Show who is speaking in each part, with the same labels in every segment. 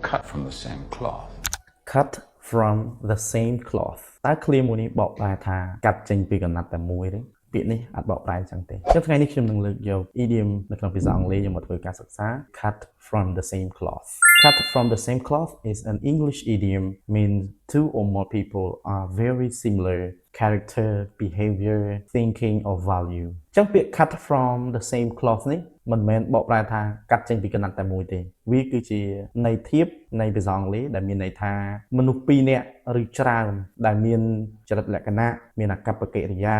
Speaker 1: cut from the same cloth.
Speaker 2: cut from the same cloth តើ clear មួយនេះបកប្រែថាកាត់ចេញពីកណាត់តែមួយទេពាក្យនេះអាចបកប្រែចឹងទេចឹងថ្ងៃនេះខ្ញុំនឹងលើកយក idiom នៅក្នុងភាសាអង់គ្លេសយកមកធ្វើការសិក្សា cut from the same cloth cut from the same cloth is an English idiom means two or more people are very similar character behavior thinking or value ចឹងពាក្យ cut from the same cloth នេះមិនមែនបកប្រែថាកាត់ចេញពីកណាត់តែមួយទេវាគឺជាន័យធៀបនៃភាសាអង់គ្លេសដែលមានន័យថាមនុស្សពីរនាក់ឬច្រើនដែលមានចរិតលក្ខណៈមានអាកប្បកិរិយា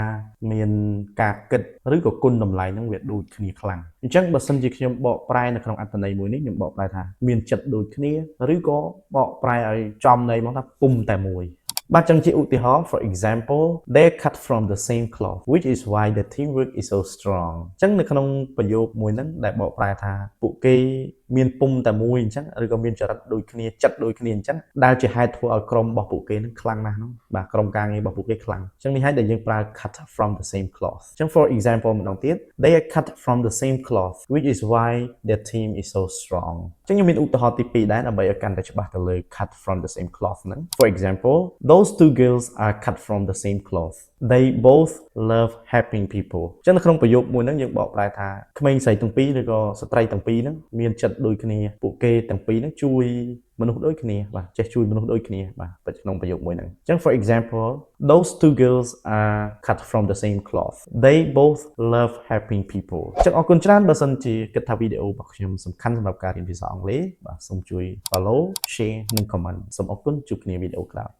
Speaker 2: មានការគិតឬក៏គុណតម្លៃនឹងវាដូចគ្នាខ្លាំងអញ្ចឹងបើសិនជាខ្ញុំបកប្រែនៅក្នុងអត្ថន័យមួយនេះខ្ញុំបកប្រែថាមានចិត្តដូចគ្នាឬក៏បកប្រែឲ្យចំន័យមកថាពុំតែមួយបាទចឹងជាឧទាហរណ៍ for example they cut from the same cloth which is why the teamwork is so strong ចឹងនៅក្នុងប្រយោគមួយហ្នឹងដែលបកប្រែថាពួកគេមានពុំតែមួយអញ្ចឹងឬក៏មានចរិតដូចគ្នាចិត្តដូចគ្នាអញ្ចឹងដែលជាហេតុធ្វើឲ្យក្រុមរបស់ពួកគេហ្នឹងខ្លាំងណាស់ហ្នឹងបាទក្រុមការងាររបស់ពួកគេខ្លាំងអញ្ចឹងនេះហើយដែលយើងប្រើ cut from the same cloth អញ្ចឹង for example ម្ដងទៀត they are cut from the same cloth which is why their team is so strong អញ្ចឹងខ្ញុំមានឧទាហរណ៍ទី2ដែរដើម្បីឲ្យកាន់តែច្បាស់ទៅលើ cut from the same cloth ហ្នឹង for example those two girls are cut from the same cloth they both love helping people អញ្ចឹងនៅក្នុងប្រយោគមួយហ្នឹងយើងបកប្រែថាក្មេងស្រីទាំងពីរឬក៏ស្ត្រីទាំងពីរហ្នឹងមានចិត្តដូចគ្នាពួកគេទាំងពីរហ្នឹងជួយមនុស្សដូចគ្នាបាទចេះជួយមនុស្សដូចគ្នាបាទក្នុងប្រយោគមួយហ្នឹងអញ្ចឹង for example those two girls are cut from the same cloth they both love helping people អញ្ចឹងអរគុណច្រើនបើសិនជាគិតថាវីដេអូរបស់ខ្ញុំសំខាន់សម្រាប់ការរៀនភាសាអង់គ្លេសបាទសូមជួយ follow share និង comment សូមអរគុណជួបគ្នាវីដេអូក្រោយ